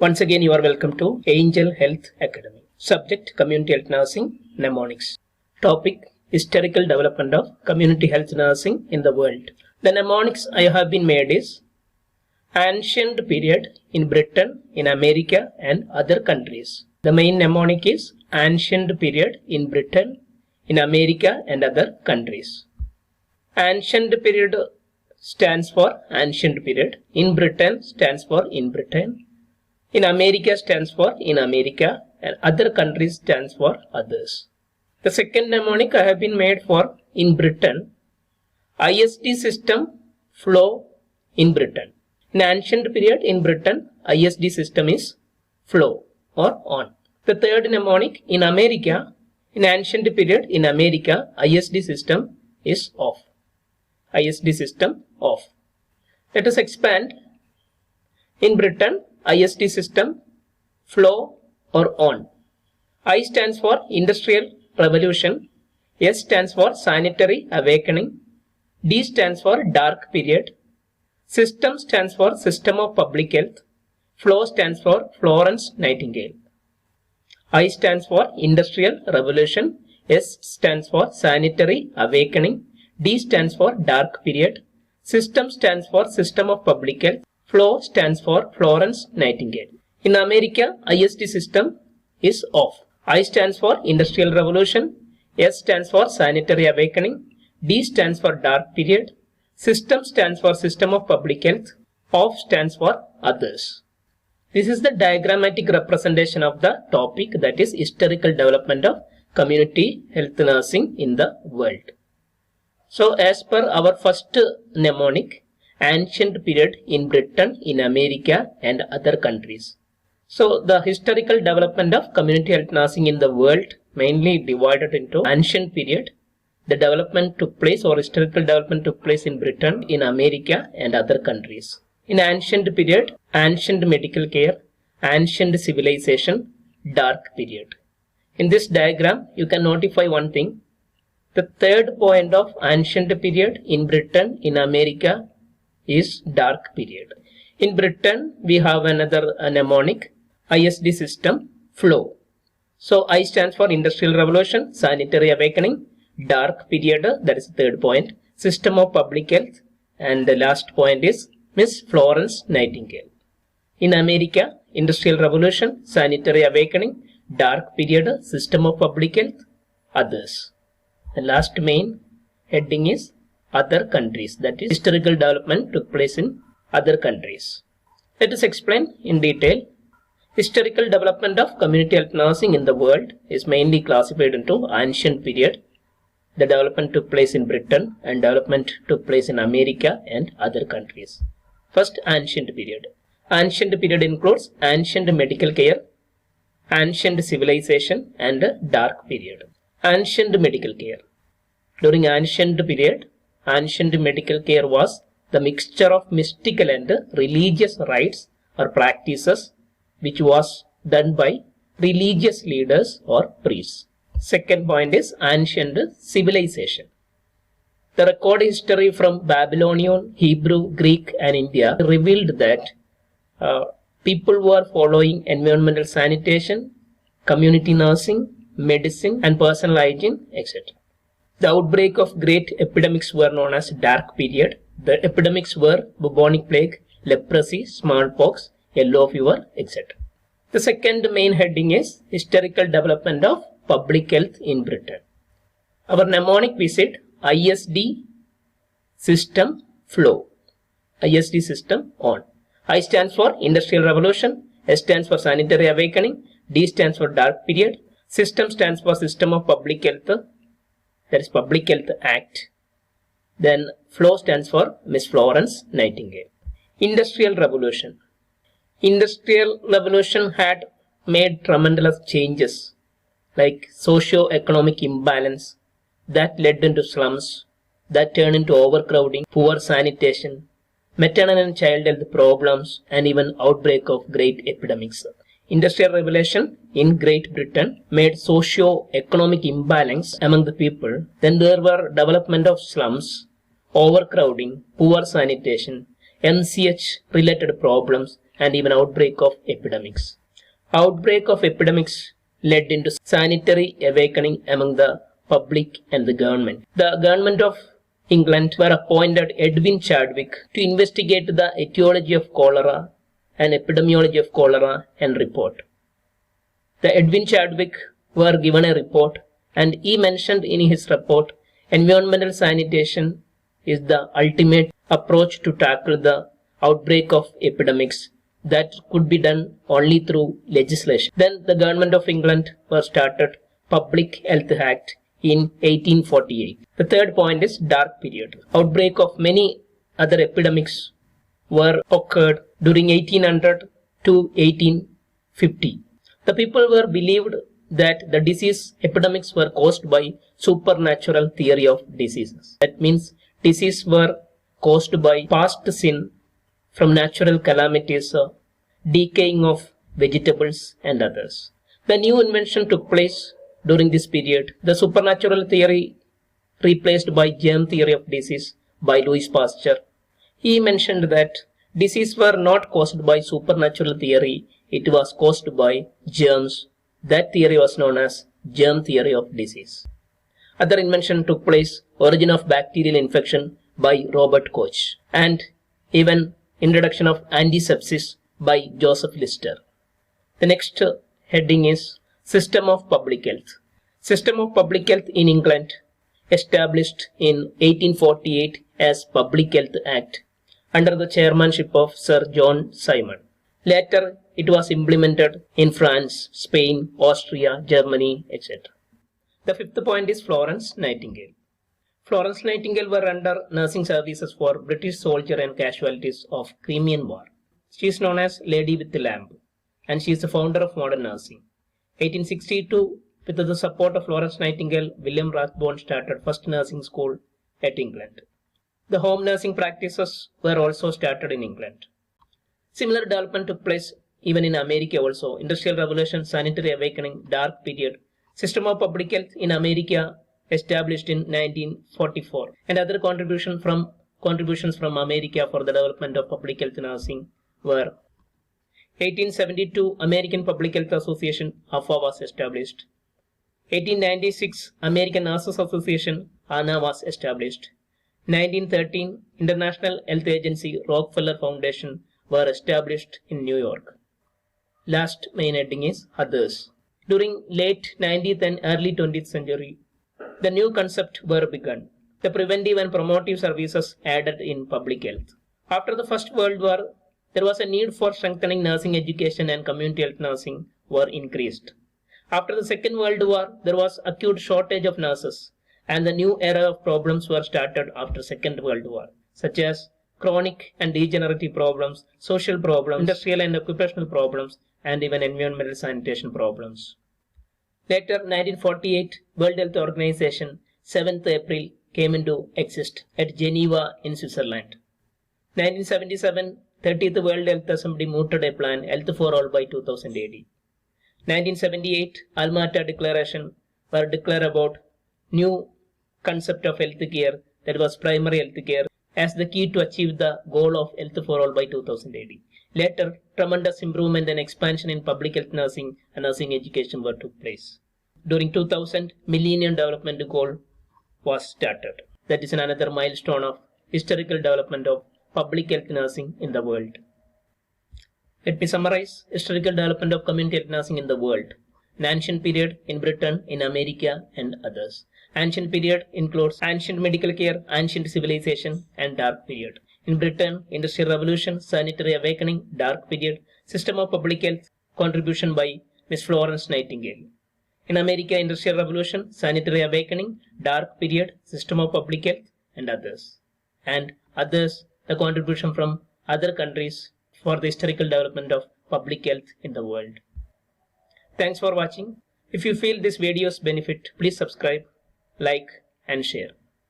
Once again, you are welcome to Angel Health Academy. Subject: Community Health Nursing, Mnemonics. Topic: Historical development of community health nursing in the world. The mnemonics I have been made is ancient period in Britain, in America and other countries. The main mnemonic is ancient period in Britain, in America and other countries. Ancient period stands for ancient period. In Britain stands for in Britain. In America stands for in America, and other countries stands for others. The second mnemonic I have been made for in Britain. ISD system flow in Britain. In ancient period in Britain, ISD system is flow or on. The third mnemonic in America, in ancient period in America, ISD system is off. ISD system off. Let us expand. In Britain, ISD system flow or on. I stands for Industrial Revolution. S stands for Sanitary Awakening. D stands for Dark Period. System stands for System of Public Health. Flow stands for Florence Nightingale. I stands for Industrial Revolution. S stands for Sanitary Awakening. D stands for Dark Period. System stands for System of Public Health. Flow stands for Florence Nightingale. In America, ISD system is off. I stands for Industrial Revolution. S stands for Sanitary Awakening. D stands for Dark Period. System stands for System of Public Health. Off stands for others. This is the diagrammatic representation of the topic, that is historical development of community health nursing in the world. So as per our first mnemonic, ancient period in Britain, in America and other countries. So the historical development of community health nursing in the world mainly divided into ancient period. The development took place, or historical development took place in Britain, in America and other countries. In ancient period, ancient medical care, ancient civilization, dark period. In this diagram, you can notify one thing. The third point of ancient period in Britain, in America is dark period. In Britain, we have another mnemonic, ISD system, flow. So I stands for Industrial Revolution, Sanitary Awakening, dark period, that is the third point, System of Public Health, and the last point is Miss Florence Nightingale. In America, Industrial Revolution, Sanitary Awakening, dark period, System of Public Health, others. The last main heading is other countries, that is historical development took place in other countries. Let us explain in detail. Historical development of community health nursing in the world is mainly classified into ancient period. The development took place in Britain and development took place in America and other countries. First, ancient period. Ancient period includes ancient medical care, ancient civilization and dark period. Ancient medical care. During ancient period, ancient medical care was the mixture of mystical and religious rites or practices which was done by religious leaders or priests. Second point is ancient civilization. The record history from Babylonian, Hebrew, Greek and India revealed that people were following environmental sanitation, community nursing, medicine and personal hygiene, etc. The outbreak of great epidemics were known as dark period. The epidemics were bubonic plague, leprosy, smallpox, yellow fever, etc. The second main heading is historical development of public health in Britain. Our mnemonic we said ISD system flow. ISD system on. I stands for Industrial Revolution. S stands for Sanitary Awakening. D stands for Dark Period. System stands for System of Public Health, that is Public Health Act. Then flow stands for Miss Florence Nightingale. Industrial Revolution. Industrial Revolution had made tremendous changes like socio-economic imbalance that led into slums, that turned into overcrowding, poor sanitation, maternal and child health problems and even outbreak of great epidemics. Industrial Revolution in Great Britain made socio-economic imbalance among the people. Then there were development of slums, overcrowding, poor sanitation, MCH related problems and even outbreak of epidemics. Outbreak of epidemics led into sanitary awakening among the public and the government. The government of England were appointed Edwin Chadwick to investigate the etiology of cholera and epidemiology of cholera and report. The Edwin Chadwick were given a report, and he mentioned in his report, environmental sanitation is the ultimate approach to tackle the outbreak of epidemics that could be done only through legislation. Then the government of England was started Public Health Act in 1848. The third point is dark period. Outbreak of many other epidemics were occurred during 1800 to 1850. The people were believed that the disease epidemics were caused by supernatural theory of diseases. That means disease were caused by past sin from natural calamities, decaying of vegetables and others. The new invention took place during this period. The supernatural theory replaced by germ theory of disease by Louis Pasteur. He mentioned that disease were not caused by supernatural theory, it was caused by germs. That theory was known as germ theory of disease. Other invention took place, origin of bacterial infection by Robert Koch, and even introduction of antisepsis by Joseph Lister. The next heading is System of Public Health. System of Public Health in England established in 1848 as Public Health Act under the chairmanship of Sir John Simon. Later, it was implemented in France, Spain, Austria, Germany, etc. The fifth point is Florence Nightingale. Florence Nightingale were under nursing services for British soldiers and casualties of Crimean War. She is known as Lady with the Lamp, and she is the founder of modern nursing. 1862, with the support of Florence Nightingale, William Rathbone started first nursing school at England. The home nursing practices were also started in England. Similar development took place even in America also. Industrial Revolution, Sanitary Awakening, Dark Period, System of Public Health in America established in 1944, and other contributions from America for the development of public health nursing were 1872 American Public Health Association AFA was established. 1896 American Nurses Association ANA was established. 1913 International Health Agency Rockefeller Foundation were established in New York. Last main heading is Others. During late 19th and early 20th century, the new concepts were begun. The preventive and promotive services added in public health. After the First World War, there was a need for strengthening nursing education, and community health nursing were increased. After the Second World War, there was acute shortage of nurses, and the new era of problems were started after Second World War, such as chronic and degenerative problems, social problems, industrial and occupational problems, and even environmental sanitation problems. Later, 1948, World Health Organization, 7th April, came into exist at Geneva in Switzerland. 1977, 30th World Health Assembly mooted a plan, Health for All by 2000 AD. 1978, Alma-Ata Declaration were declared about new concept of health care, that was primary health care, as the key to achieve the goal of Health for All by 2000 AD. Later, tremendous improvement and expansion in public health nursing and nursing education were took place. During 2000, Millennium Development Goal was started. That is another milestone of historical development of public health nursing in the world. Let me summarize historical development of community health nursing in the world. In ancient period in Britain, in America, and others. Ancient period includes ancient medical care, ancient civilization, and dark period. In Britain, Industrial Revolution, Sanitary Awakening, Dark Period, System of Public Health, contribution by Miss Florence Nightingale. In America, Industrial Revolution, Sanitary Awakening, Dark Period, System of Public Health, and others. And others, the contribution from other countries for the historical development of public health in the world. Thanks for watching. If you feel this video's benefit, please subscribe, like, and share.